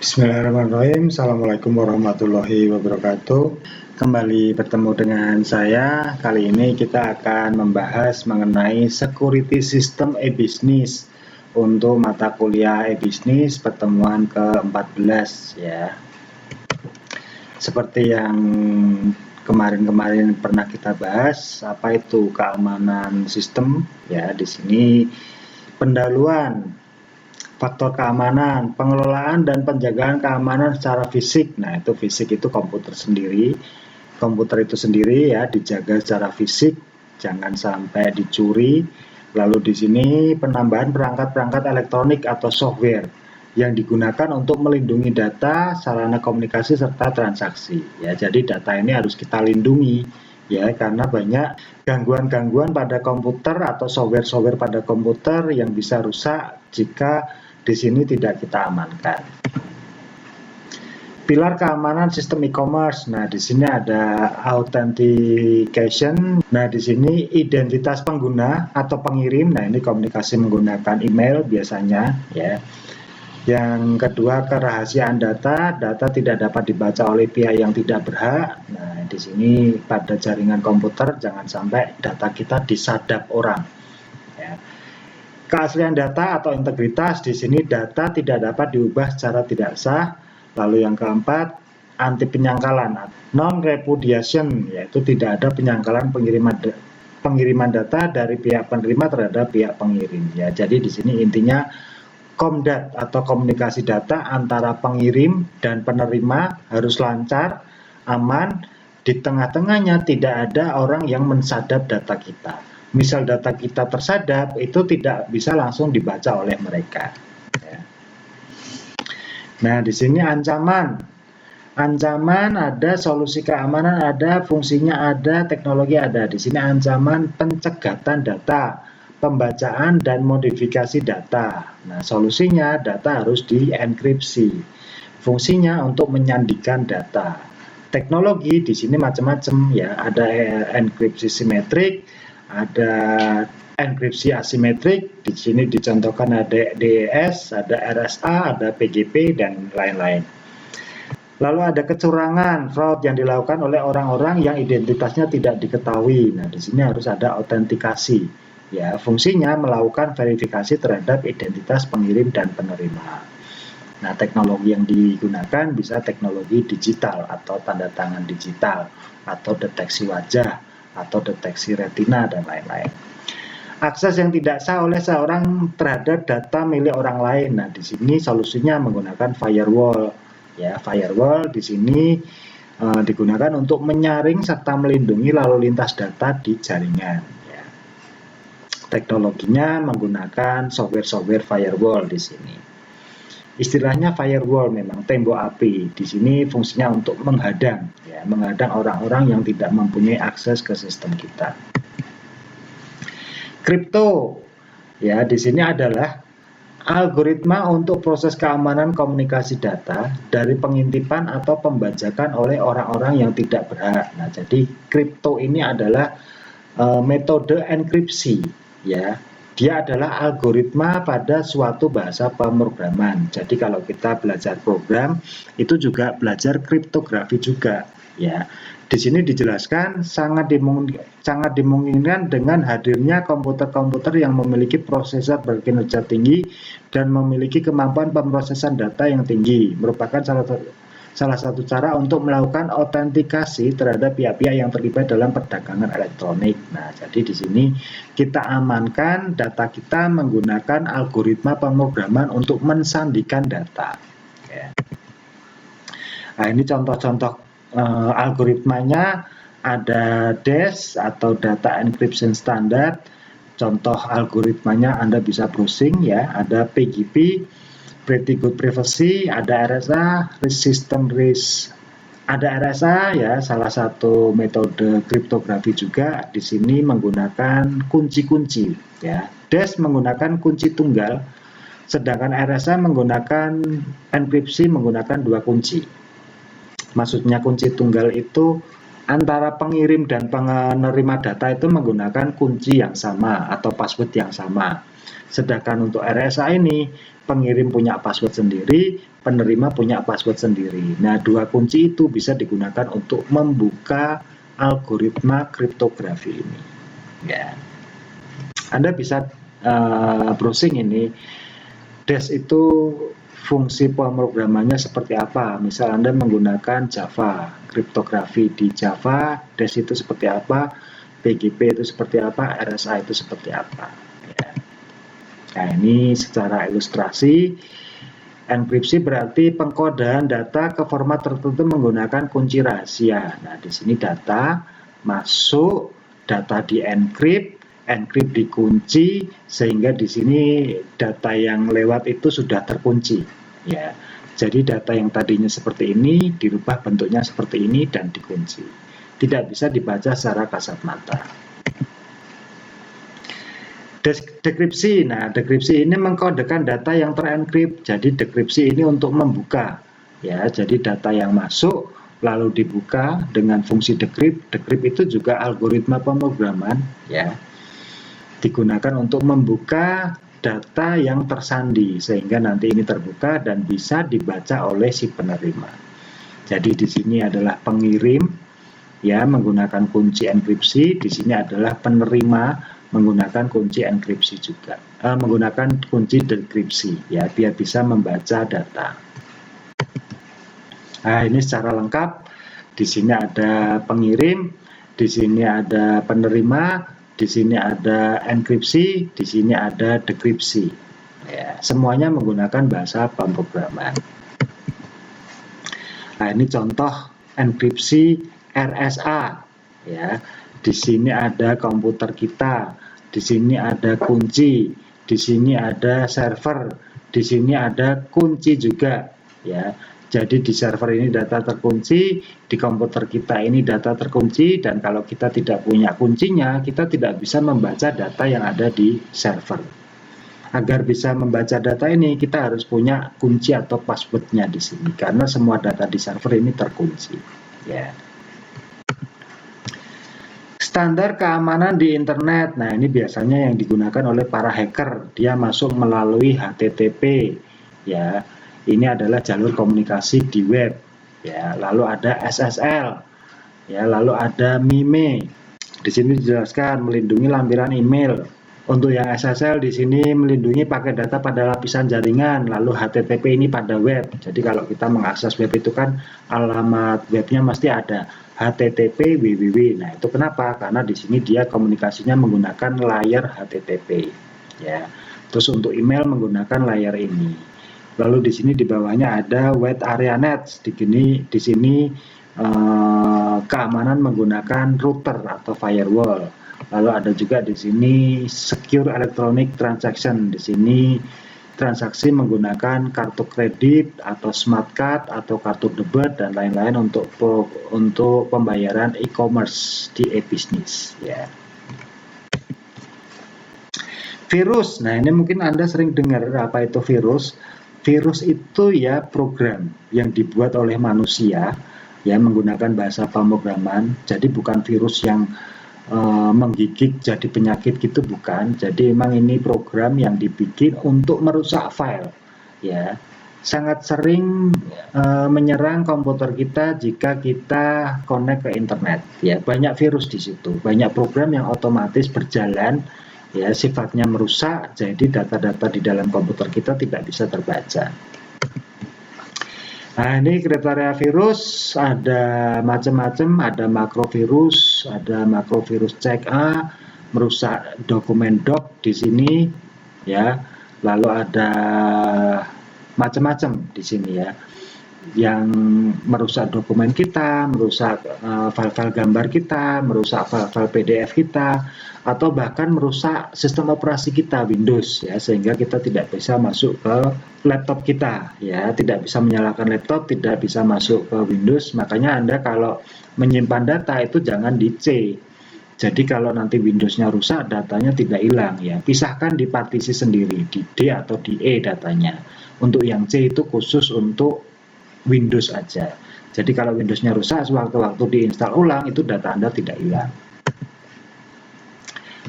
Bismillahirrahmanirrahim. Assalamualaikum warahmatullahi wabarakatuh. Kembali bertemu dengan saya. Kali ini kita akan membahas mengenai security system e-business untuk mata kuliah e-business pertemuan ke-14 ya. Seperti yang kemarin pernah kita bahas, apa itu keamanan sistem ya. Di sini pendahuluan faktor keamanan, pengelolaan dan penjagaan keamanan secara fisik. Nah, itu fisik itu komputer sendiri. Komputer itu sendiri ya dijaga secara fisik, jangan sampai dicuri. Lalu di sini penambahan perangkat-perangkat elektronik atau software yang digunakan untuk melindungi data, sarana komunikasi serta transaksi. Ya, jadi data ini harus kita lindungi ya, karena banyak gangguan-gangguan pada komputer atau software-software pada komputer yang bisa rusak jika di sini tidak kita amankan. Pilar keamanan sistem e-commerce. Nah, di sini ada authentication. Nah, di sini identitas pengguna atau pengirim. Nah, ini komunikasi menggunakan email biasanya, ya. Yang kedua, kerahasiaan data. Data tidak dapat dibaca oleh pihak yang tidak berhak. Nah, di sini pada jaringan komputer jangan sampai data kita disadap orang. Ya. Keaslian data atau integritas. Di sini data tidak dapat diubah secara tidak sah. Lalu yang keempat, anti penyangkalan, non-repudiation, yaitu tidak ada penyangkalan pengiriman data dari pihak penerima terhadap pihak pengirim. Ya, jadi di sini intinya komdat atau komunikasi data antara pengirim dan penerima harus lancar, aman. Di tengah-tengahnya tidak ada orang yang mensadap data kita. Misal data kita tersadap, itu tidak bisa langsung dibaca oleh mereka. Ya. Nah, di sini ancaman ada, solusi keamanan ada, fungsinya ada, teknologi ada. Di sini ancaman pencegatan data, pembacaan dan modifikasi data. Nah, solusinya data harus dienkripsi. Fungsinya untuk menyandikan data. Teknologi di sini macam-macam ya, ada enkripsi simetrik, ada enkripsi asimetrik. Di sini dicontohkan ada DES, ada RSA, ada PGP dan lain-lain. Lalu ada kecurangan, fraud yang dilakukan oleh orang-orang yang identitasnya tidak diketahui. Nah, di sini harus ada autentikasi. Ya, fungsinya melakukan verifikasi terhadap identitas pengirim dan penerima. Nah, teknologi yang digunakan bisa teknologi digital atau tanda tangan digital, atau deteksi wajah, atau deteksi retina dan lain-lain. Akses yang tidak sah oleh seorang terhadap data milik orang lain. Nah, di sini solusinya menggunakan firewall. Ya, firewall di sini digunakan untuk menyaring serta melindungi lalu lintas data di jaringan. Ya. Teknologinya menggunakan software firewall di sini. Istilahnya firewall memang tembok api. Di sini fungsinya untuk menghadang, ya, menghadang orang-orang yang tidak mempunyai akses ke sistem kita. Kripto, ya, di sini adalah algoritma untuk proses keamanan komunikasi data dari pengintipan atau pembajakan oleh orang-orang yang tidak berhak. Nah, jadi kripto ini adalah metode enkripsi, ya. Dia adalah algoritma pada suatu bahasa pemrograman. Jadi kalau kita belajar program, itu juga belajar kriptografi juga, ya. Di sini dijelaskan sangat dimungkinkan dengan hadirnya komputer-komputer yang memiliki prosesor berkinerja tinggi dan memiliki kemampuan pemrosesan data yang tinggi, merupakan salah satu cara untuk melakukan autentikasi terhadap pihak-pihak yang terlibat dalam perdagangan elektronik. Nah, jadi di sini kita amankan data kita menggunakan algoritma pemrograman untuk mensandikan data. Ya. Nah, ini contoh-contoh algoritmanya. Ada DES atau Data Encryption Standard. Contoh algoritmanya Anda bisa browsing ya. Ada PGP, Pretty Good Privacy, ada RSA, System Risk. Ada RSA ya, salah satu metode kriptografi juga. Di sini menggunakan kunci-kunci ya. DES menggunakan kunci tunggal, sedangkan RSA menggunakan enkripsi menggunakan dua kunci. Maksudnya kunci tunggal itu antara pengirim dan penerima data itu menggunakan kunci yang sama atau password yang sama. Sedangkan untuk RSA ini, pengirim punya password sendiri, penerima punya password sendiri. Nah, dua kunci itu bisa digunakan untuk membuka algoritma kriptografi ini. Ya, Anda bisa browsing ini. Dash itu fungsi pemrogramannya seperti apa. Misal Anda menggunakan Java, kriptografi di Java, Dash itu seperti apa, PGP itu seperti apa, RSA itu seperti apa. Ya. Nah, ini secara ilustrasi. Enkripsi berarti pengkodean data ke format tertentu menggunakan kunci rahasia. Nah, di sini data masuk, data di-encrypt, encrypt dikunci, sehingga di sini data yang lewat itu sudah terkunci. Ya, jadi data yang tadinya seperti ini dirubah bentuknya seperti ini dan dikunci. Tidak bisa dibaca secara kasat mata. Dekripsi. Nah, dekripsi ini mengkodekan data yang terenkrip. Jadi dekripsi ini untuk membuka. Ya, jadi data yang masuk lalu dibuka dengan fungsi decrypt. Decrypt itu juga algoritma pemrograman, ya. Digunakan untuk membuka data yang tersandi sehingga nanti ini terbuka dan bisa dibaca oleh si penerima. Jadi di sini adalah pengirim, ya, menggunakan kunci enkripsi. Di sini adalah penerima menggunakan kunci enkripsi juga, menggunakan kunci dekripsi, ya, biar bisa membaca data. Nah, ini secara lengkap. Di sini ada pengirim, di sini ada penerima, di sini ada enkripsi, di sini ada dekripsi. Ya, semuanya menggunakan bahasa pemrograman. Nah, ini contoh enkripsi RSA, ya. Di sini ada komputer kita, di sini ada kunci, di sini ada server, di sini ada kunci juga, ya. Jadi di server ini data terkunci, di komputer kita ini data terkunci, dan kalau kita tidak punya kuncinya, kita tidak bisa membaca data yang ada di server. Agar bisa membaca data ini, kita harus punya kunci atau passwordnya di sini, karena semua data di server ini terkunci, ya. Standar keamanan di internet. Nah, ini biasanya yang digunakan oleh para hacker. Dia masuk melalui HTTP, ya. Ini adalah jalur komunikasi di web, ya. Lalu ada SSL, ya. Lalu ada MIME. Di sini dijelaskan melindungi lampiran email. Untuk yang SSL di sini melindungi pakai data pada lapisan jaringan, lalu HTTP ini pada web. Jadi kalau kita mengakses web itu kan alamat webnya mesti ada HTTP www. Nah, itu kenapa? Karena di sini dia komunikasinya menggunakan layar HTTP, ya. Terus untuk email menggunakan layar ini. Lalu di sini di bawahnya ada wide area net. Di sini keamanan menggunakan router atau firewall. Lalu ada juga di sini secure electronic transaction. Di sini transaksi menggunakan kartu kredit atau smart card atau kartu debit dan lain-lain untuk pembayaran e-commerce di e-business, ya. Virus. Nah, ini mungkin Anda sering dengar apa itu virus. Virus itu ya program yang dibuat oleh manusia, ya, menggunakan bahasa pemrograman. Jadi bukan virus yang menggigit jadi penyakit gitu, bukan. Jadi memang ini program yang dibikin untuk merusak file, ya. Sangat sering menyerang komputer kita jika kita connect ke internet, ya. Banyak virus di situ, banyak program yang otomatis berjalan, ya, sifatnya merusak. Jadi data-data di dalam komputer kita tidak bisa terbaca. Nah, ini kriteria virus ada macam-macam, ada makrovirus, ada makrovirus cek A, merusak dokumen doc di sini, ya. Lalu ada macam-macam di sini, ya, yang merusak dokumen kita, merusak file-file gambar kita, merusak file-file PDF kita, atau bahkan merusak sistem operasi kita Windows, ya, sehingga kita tidak bisa masuk ke laptop kita, ya, tidak bisa menyalakan laptop, tidak bisa masuk ke Windows. Makanya Anda kalau menyimpan data itu jangan di C. Jadi kalau nanti Windows-nya rusak, datanya tidak hilang, ya. Pisahkan di partisi sendiri, di D atau di E datanya. Untuk yang C itu khusus untuk Windows aja. Jadi kalau Windowsnya rusak, sewaktu-waktu diinstal ulang, itu data Anda tidak hilang.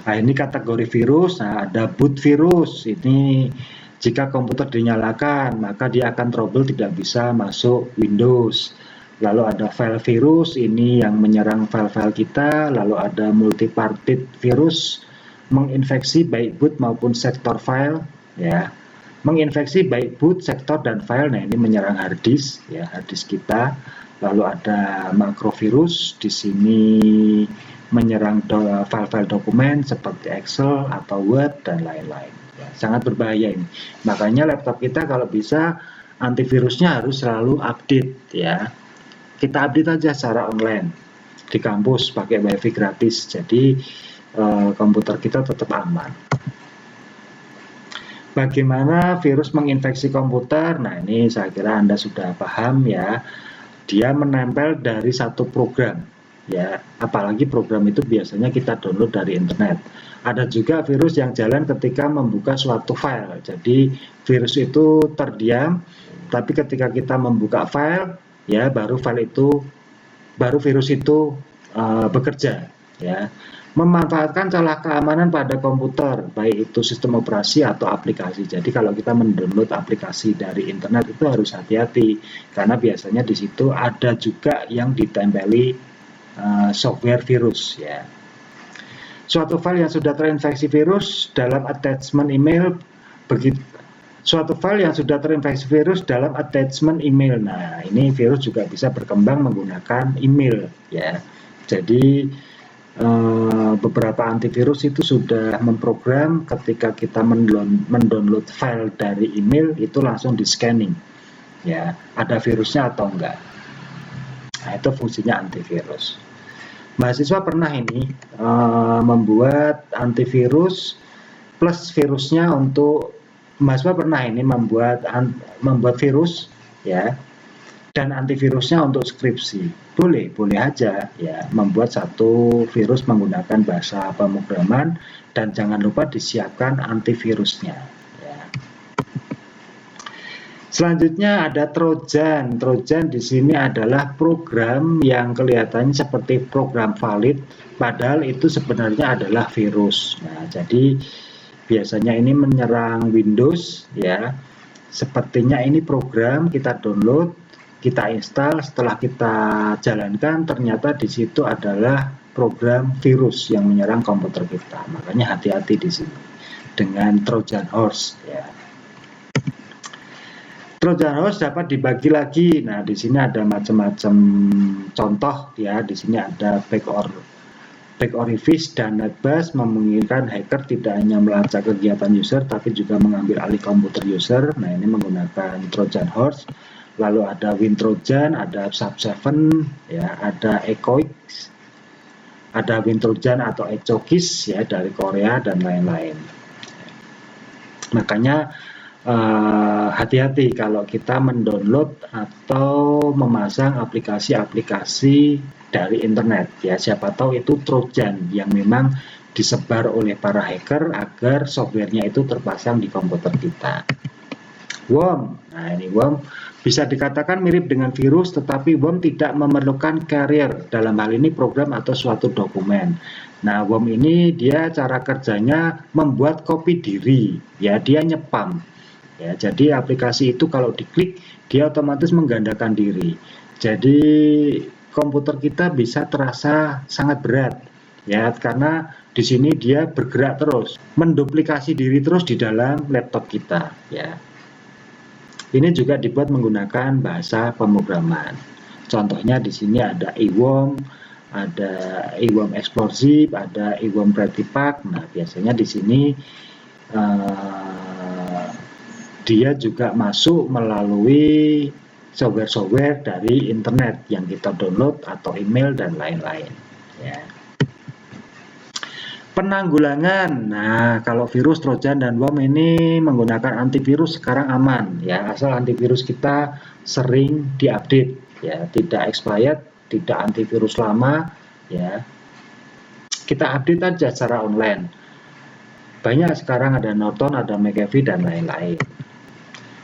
Nah, ini kategori virus. Nah, ada boot virus. Ini jika komputer dinyalakan, maka dia akan trouble, tidak bisa masuk Windows. Lalu ada file virus, ini yang menyerang file-file kita. Lalu ada multipartite virus, menginfeksi baik boot maupun sektor file, ya. Menginfeksi baik boot, sektor, dan file. Nah, ini menyerang hard disk, ya, hard disk kita. Lalu ada makrovirus, di sini menyerang file-file dokumen seperti Excel atau Word dan lain-lain. Ya, sangat berbahaya ini. Makanya laptop kita kalau bisa antivirusnya harus selalu update, ya. Kita update aja secara online di kampus pakai wifi gratis. Jadi komputer kita tetap aman. Bagaimana virus menginfeksi komputer? Nah, ini saya kira Anda sudah paham, ya. Dia menempel dari satu program, ya. Apalagi program itu biasanya kita download dari internet. Ada juga virus yang jalan ketika membuka suatu file. Jadi virus itu terdiam, tapi ketika kita membuka file, ya, baru virus itu bekerja, ya. Memanfaatkan celah keamanan pada komputer, baik itu sistem operasi atau aplikasi. Jadi kalau kita mendownload aplikasi dari internet itu harus hati-hati, karena biasanya di situ ada juga yang ditempeli software virus, ya. Suatu file yang sudah terinfeksi virus dalam attachment email, suatu file yang sudah terinfeksi virus dalam attachment email. Nah, ini virus juga bisa berkembang menggunakan email, ya. Jadi beberapa antivirus itu sudah memprogram ketika kita mendownload file dari email itu langsung di scanning, ya, ada virusnya atau enggak. Nah, itu fungsinya antivirus. Mahasiswa pernah ini membuat antivirus plus virusnya untuk mahasiswa pernah ini membuat virus, ya, dan antivirusnya untuk skripsi. Boleh aja, ya, membuat satu virus menggunakan bahasa pemrograman, dan jangan lupa disiapkan antivirusnya, ya. Selanjutnya ada Trojan. Trojan di sini adalah program yang kelihatannya seperti program valid, padahal itu sebenarnya adalah virus. Nah, jadi biasanya ini menyerang Windows, ya. Sepertinya ini program kita download, kita install, setelah kita jalankan ternyata di situ adalah program virus yang menyerang komputer kita. Makanya hati-hati di sini dengan Trojan horse, ya. Trojan horse dapat dibagi lagi. Nah, di sini ada macam-macam contoh, ya. Di sini ada back orifice dan netbus, memungkinkan hacker tidak hanya melacak kegiatan user tapi juga mengambil alih komputer user. Nah, ini menggunakan Trojan horse. Lalu ada WinTrojan, ada Sub7, ya, ada Ecoix, ada WinTrojan atau Echokis, ya, dari Korea dan lain-lain. Makanya hati-hati kalau kita mendownload atau memasang aplikasi-aplikasi dari internet, ya. Siapa tahu itu Trojan yang memang disebar oleh para hacker agar softwarenya itu terpasang di komputer kita. Worm, nah ini worm bisa dikatakan mirip dengan virus, tetapi worm tidak memerlukan carrier, dalam hal ini program atau suatu dokumen. Nah, worm ini dia cara kerjanya membuat kopi diri, ya, dia nyepam, ya. Jadi aplikasi itu kalau diklik dia otomatis menggandakan diri. Jadi komputer kita bisa terasa sangat berat, ya, karena di sini dia bergerak terus, menduplikasi diri terus di dalam laptop kita, ya. Ini juga dibuat menggunakan bahasa pemrograman. Contohnya di sini ada eworm, ada eworm explosive, ada eworm pretty pack. Nah, biasanya di sini dia juga masuk melalui software-software dari internet yang kita download atau email dan lain-lain, ya. Penanggulangan. Nah, kalau virus, Trojan, dan worm ini menggunakan antivirus sekarang aman, ya, asal antivirus kita sering diupdate, ya, tidak expired, tidak antivirus lama, ya. Kita update aja secara online. Banyak sekarang ada Norton, ada McAfee dan lain-lain.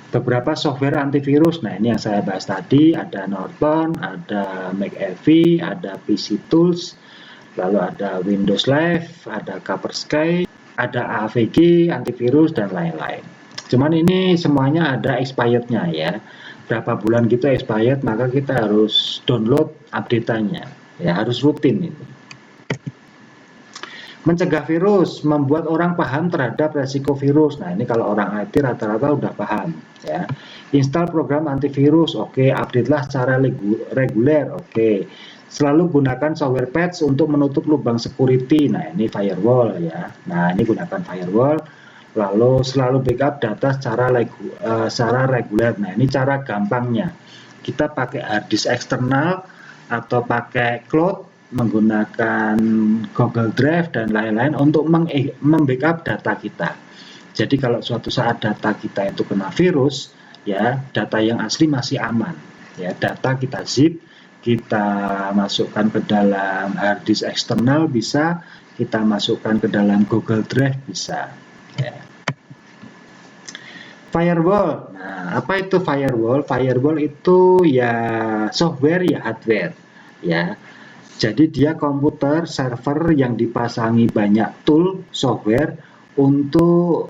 beberapa software antivirus. Nah, ini yang saya bahas tadi, ada Norton, ada McAfee, ada PC Tools, lalu ada Windows Live, ada Kaspersky, ada AVG, antivirus, dan lain-lain. Cuman ini semuanya ada expirednya ya. Berapa bulan gitu expired, maka kita harus download update-nya. Ya, harus rutin ini. Mencegah virus, membuat orang paham terhadap resiko virus. Nah, ini kalau orang IT rata-rata udah paham ya. Install program antivirus, oke. Update lah secara reguler, oke. Selalu gunakan software patch untuk menutup lubang security. Nah, ini firewall ya. Nah, ini gunakan firewall. Lalu selalu backup data secara reguler. Nah, ini cara gampangnya. Kita pakai hard disk eksternal atau pakai cloud, menggunakan Google Drive dan lain-lain untuk membackup data kita. Jadi kalau suatu saat data kita itu kena virus, ya data yang asli masih aman. Ya, data kita zip, kita masukkan ke dalam hard disk eksternal bisa, kita masukkan ke dalam Google Drive bisa. Ya. Firewall. Nah, apa itu firewall? Firewall itu ya software ya hardware. Ya. Jadi dia komputer server yang dipasangi banyak tool software untuk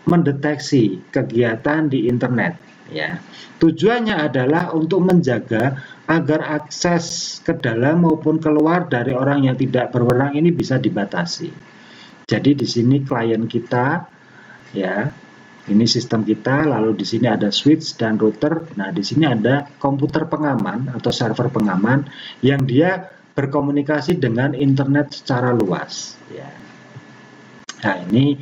mendeteksi kegiatan di internet. Ya, tujuannya adalah untuk menjaga agar akses ke dalam maupun keluar dari orang yang tidak berwenang ini bisa dibatasi. Jadi di sini klien kita, ya, ini sistem kita, lalu di sini ada switch dan router. Nah, di sini ada komputer pengaman atau server pengaman yang dia berkomunikasi dengan internet secara luas. Ya. Nah, ini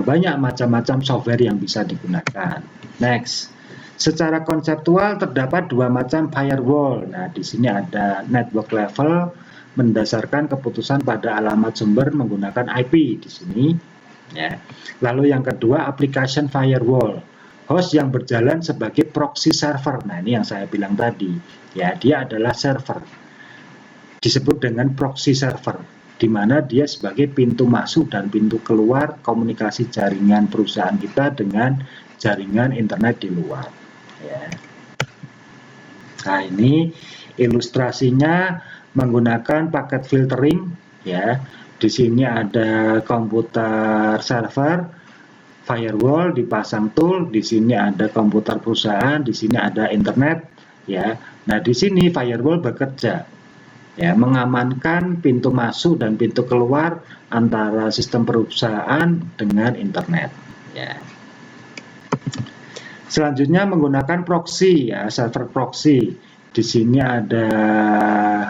banyak macam-macam software yang bisa digunakan. Next, secara konseptual terdapat dua macam firewall. Nah, di sini ada network level berdasarkan keputusan pada alamat sumber menggunakan IP di sini. Ya. Lalu yang kedua application firewall, host yang berjalan sebagai proxy server. Nah, ini yang saya bilang tadi, ya, dia adalah server, disebut dengan proxy server, di mana dia sebagai pintu masuk dan pintu keluar komunikasi jaringan perusahaan kita dengan jaringan internet di luar. Ya. Nah, ini ilustrasinya menggunakan paket filtering, ya. Di sini ada komputer server, firewall, dipasang tool, di sini ada komputer perusahaan, di sini ada internet, ya. Nah, di sini firewall bekerja, ya, mengamankan pintu masuk dan pintu keluar antara sistem perusahaan dengan internet, ya. Selanjutnya menggunakan proxy, ya, server proxy. Di sini ada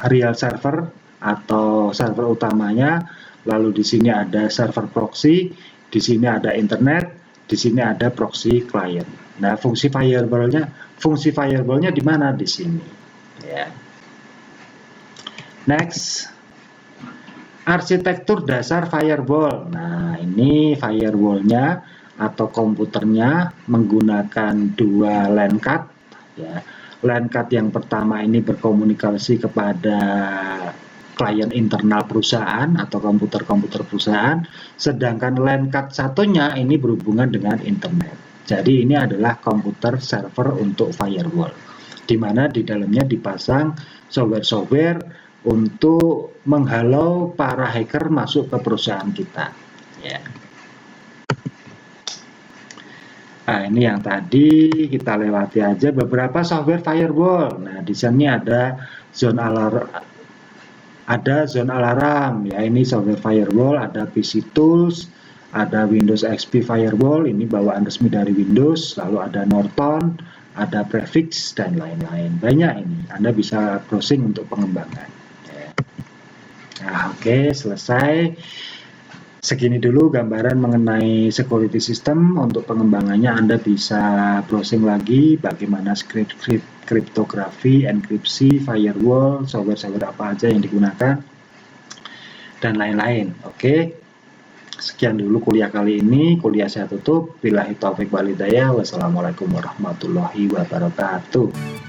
real server atau server utamanya, lalu di sini ada server proxy, di sini ada internet, di sini ada proxy client. Nah, fungsi firewallnya di mana? Di sini. Ya. Next, arsitektur dasar firewall. Nah, ini firewallnya atau komputernya menggunakan dua LAN card. Ya. LAN card yang pertama ini berkomunikasi kepada klien internal perusahaan atau komputer-komputer perusahaan, sedangkan LAN card satunya ini berhubungan dengan internet. Jadi ini adalah komputer server untuk firewall, di mana di dalamnya dipasang software-software untuk menghalau para hacker masuk ke perusahaan kita. Ya. Nah, ini yang tadi kita lewati aja beberapa software firewall. Nah, di sini ada zone alarm, ya, ini software firewall, ada PC Tools, ada Windows XP firewall, ini bawaan resmi dari Windows, lalu ada Norton, ada Prefix dan lain-lain. Banyak ini, Anda bisa browsing untuk pengembangan. Nah, oke, selesai. Segini dulu gambaran mengenai security system. Untuk pengembangannya Anda bisa browsing lagi bagaimana kriptografi, enkripsi, firewall, software-software apa aja yang digunakan, dan lain-lain. Oke, sekian dulu kuliah kali ini. Kuliah saya tutup. Billahi taufik wal hidayah. Wassalamualaikum warahmatullahi wabarakatuh.